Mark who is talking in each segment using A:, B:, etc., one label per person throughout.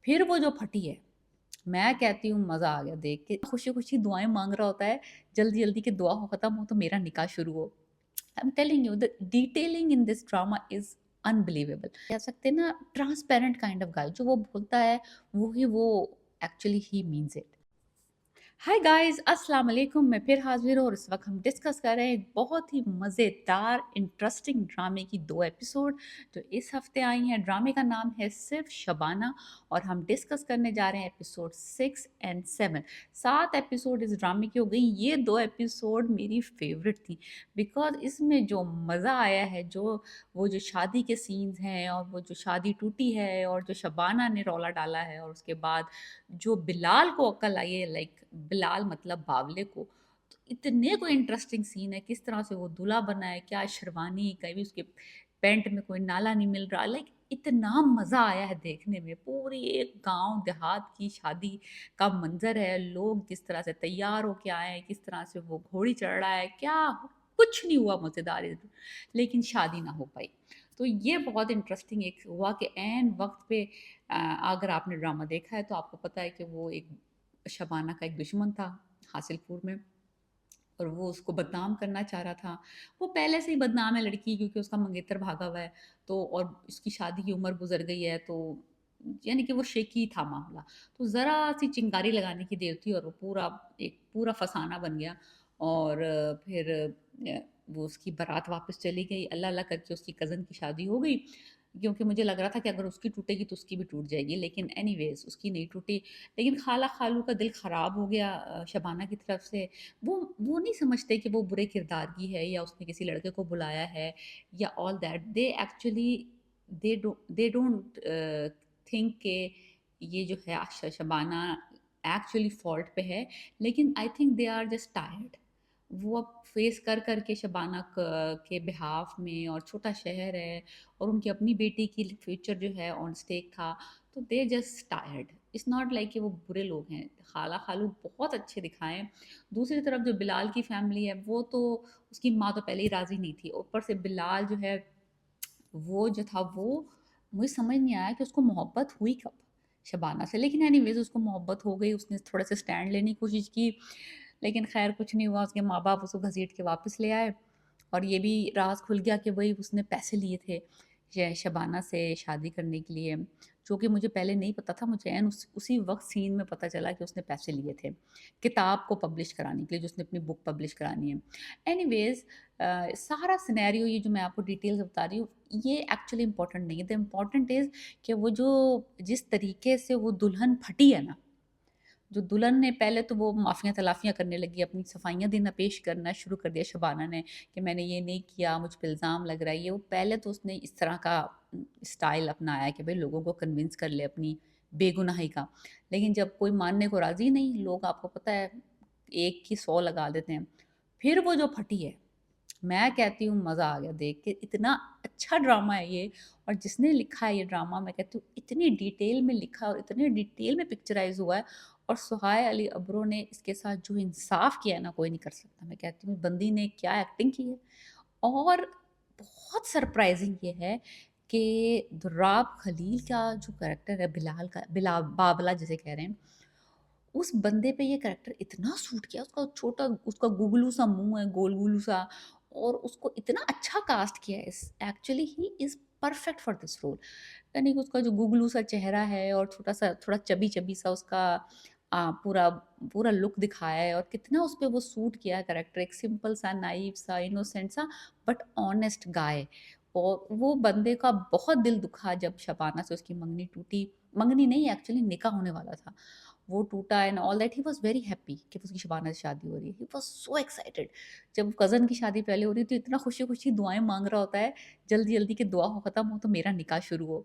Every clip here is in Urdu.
A: پھر وہ جو پھٹی ہے، میں کہتی ہوں مزہ آ گیا دیکھ کے، خوشی خوشی دعائیں مانگ رہا ہوتا ہے جلدی جلدی کہ دعا ہو ختم ہو تو میرا نکاح شروع ہو. I am telling you the detailing in this drama is unbelievable. کہہ سکتے ہیں نا ٹرانسپیرنٹ کائنڈ آف گائے، جو وہ بولتا ہے وہی وہ actually he means it. Hi guys, السلام علیکم. میں پھر حاضر ہوں اور اس وقت ہم ڈسکس کر رہے ہیں ایک بہت ہی مزیدار انٹرسٹنگ ڈرامے کی 2 ایپیسوڈ جو اس ہفتے آئی ہیں. ڈرامے کا نام ہے صرف شبانہ اور ہم ڈسکس کرنے جا رہے ہیں ایپیسوڈ 6 اینڈ 7. 7 ایپیسوڈ اس ڈرامے کی ہو گئی. یہ 2 ایپیسوڈ میری فیوریٹ تھیں بیکاز اس میں جو مزہ آیا ہے، وہ جو شادی کے سینز ہیں اور وہ جو شادی ٹوٹی ہے اور جو شبانہ نے رولا ڈالا ہے، اور اس کے بعد جو بلال کو عقل آئی ہے، لائک بلال مطلب باولے کو، تو اتنے کوئی انٹرسٹنگ سین ہے کس طرح سے وہ دلہا بنا ہے، کیا شیروانی، کبھی اس کے پینٹ میں کوئی نالا نہیں مل رہا، لائک اتنا مزہ آیا ہے دیکھنے میں. پوری ایک گاؤں دیہات کی شادی کا منظر ہے، لوگ جس طرح سے تیار ہو کے آئے ہیں، کس طرح سے وہ گھوڑی چڑھ رہا ہے، کیا کچھ نہیں ہوا مزیدار لیکن شادی نہ ہو پائی. تو یہ بہت انٹرسٹنگ ایک ہوا کہ عین وقت پہ اگر آپ نے ڈرامہ دیکھا ہے تو آپ کو پتہ ہے کہ وہ ایک شبانہ کا ایک دشمن تھا حاصل پور میں، اور وہ اس کو بدنام کرنا چاہ رہا تھا. وہ پہلے سے ہی بدنام ہے لڑکی، کیونکہ اس کا منگیتر بھاگا ہوا ہے تو، اور اس کی شادی کی عمر گزر گئی ہے، تو یعنی کہ وہ شیکی تھا معاملہ. تو ذرا سی چنگاری لگانے کی دیر تھی اور وہ پورا فسانہ بن گیا. اور پھر وہ اس کی بارات واپس چلی گئی، اللہ اللہ کر کے اس کی کزن کی شادی ہو گئی. کیونکہ مجھے لگ رہا تھا کہ اگر اس کی ٹوٹے گی تو اس کی بھی ٹوٹ جائے گی، لیکن اینی ویز اس کی نہیں ٹوٹی. لیکن خالہ خالو کا دل خراب ہو گیا شبانہ کی طرف سے. وہ نہیں سمجھتے کہ وہ برے کردار کی ہے یا اس نے کسی لڑکے کو بلایا ہے یا all that. They actually they don't think کہ یہ جو ہے شبانہ ایکچولی فالٹ پہ ہے، لیکن I think they are just tired. وہ اب فیس کر کے شبانہ کے بہاف میں، اور چھوٹا شہر ہے اور ان کی اپنی بیٹی کی فیوچر جو ہے آن اسٹیک تھا، تو they just tired. It's not like کہ وہ برے لوگ ہیں. خالہ خالو بہت اچھے دکھائے. دوسری طرف جو بلال کی فیملی ہے، وہ تو اس کی ماں تو پہلے ہی راضی نہیں تھی، اوپر سے بلال جو ہے وہ جو تھا، وہ مجھے سمجھ نہیں آیا کہ اس کو محبت ہوئی کب شبانہ سے. لیکن اینی ویز اس کو محبت ہو گئی، اس نے تھوڑے سے اسٹینڈ لینے کی کوشش کی، لیکن خیر کچھ نہیں ہوا. اس کے ماں باپ اس کو گھسیٹ کے واپس لے آئے، اور یہ بھی راز کھل گیا کہ وہی اس نے پیسے لیے تھے شبانہ سے شادی کرنے کے لیے، جو کہ مجھے پہلے نہیں پتا تھا. مجھے اسی وقت سین میں پتہ چلا کہ اس نے پیسے لیے تھے کتاب کو پبلش کرانے کے لیے، جو اس نے اپنی بک پبلش کرانی ہے. اینی ویز سارا سینیریو یہ جو میں آپ کو ڈیٹیلز بتا رہی ہوں، یہ ایکچولی امپورٹنٹ نہیں ہے. دا امپورٹنٹ از کہ وہ جس طریقے سے وہ دلہن پھٹی ہے نا، جو دلہن نے پہلے تو وہ معافیاں تلافیاں کرنے لگی، اپنی صفائیاں دینا پیش کرنا شروع کر دیا شبانہ نے کہ میں نے یہ نہیں کیا، مجھ پہ الزام لگ رہا ہے یہ وہ. پہلے تو اس نے اس طرح کا اسٹائل اپنایا کہ بھئی لوگوں کو کنونس کر لے اپنی بے گناہی کا. لیکن جب کوئی ماننے کو راضی نہیں، لوگ آپ کو پتہ ہے ایک کی 100 لگا دیتے ہیں. پھر وہ جو پھٹی ہے، میں کہتی ہوں مزہ آ گیا دیکھ کے. اتنا اچھا ڈرامہ ہے یہ، اور جس نے لکھا ہے یہ ڈرامہ، میں کہتی ہوں اتنی ڈیٹیل میں لکھا اور اتنے ڈیٹیل میں پکچرائز ہوا ہے. اور سہائے علی ابرو نے اس کے ساتھ جو انصاف کیا ہے نا، کوئی نہیں کر سکتا. میں کہتی ہوں بندی نے کیا ایکٹنگ کی ہے. اور بہت سرپرائزنگ یہ ہے کہ دراب خلیل کا جو کریکٹر ہے، بلال کا، بلال بابلا جسے کہہ رہے ہیں، اس بندے پہ یہ کریکٹر اتنا سوٹ کیا. اس کا چھوٹا، اس کا گگلو سا منہ ہے، گول گولو سا، اور اس کو اتنا اچھا کاسٹ کیا ہے. Actually he is perfect for this role. یعنی کہ اس کا جو گگلو سا چہرہ ہے اور چھوٹا سا تھوڑا چبی چبی سا اس کا پورا پورا لک دکھایا ہے، اور کتنا اس پہ وہ سوٹ کیا ہے کریکٹر. ایک سمپل سا، نائیو سا، انوسینٹ سا، بٹ آنیسٹ گائے. اور وہ بندے کا بہت دل دکھا جب شبانہ سے اس کی منگنی ٹوٹی. منگنی نہیں، ایکچولی نکاح ہونے والا تھا، وہ ٹوٹا. And all that he was very happy کہ اس کی شبانہ سے شادی ہو رہی ہے. He was so excited. جب کزن کی شادی پہلے ہو رہی تھی، اتنا خوشی خوشی دعائیں مانگ رہا ہوتا ہے جلدی جلدی کہ دعا ہو ختم ہو تو میرا نکاح شروع ہو.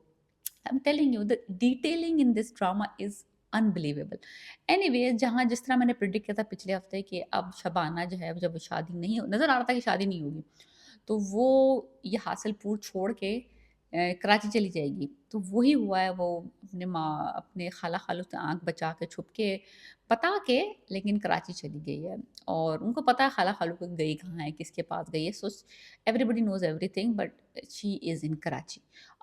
A: I'm telling you, the detailing in this drama is unbelievable. Anyway، جہاں جس طرح میں نے پریڈکٹ کیا تھا پچھلے ہفتے کہ اب شبانہ جو ہے، جب وہ شادی نہیں نظر آ رہا تھا کہ شادی نہیں ہوگی، تو وہ یہ حاصل پور چھوڑ کے کراچی چلی جائے گی. تو وہی ہوا ہے. وہ اپنے خالہ خالو سے آنکھ بچا کے چھپ کے بتا کے، لیکن کراچی چلی گئی ہے. اور ان کو پتا ہے خالہ خالو کو گئی کہاں ہے، کس کے پاس گئی ہے. So everybody knows everything, but she is in Karachi.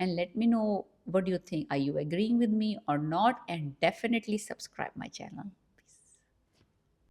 A: and let me know what do you think. Are you agreeing with me or not? And definitely subscribe my channel.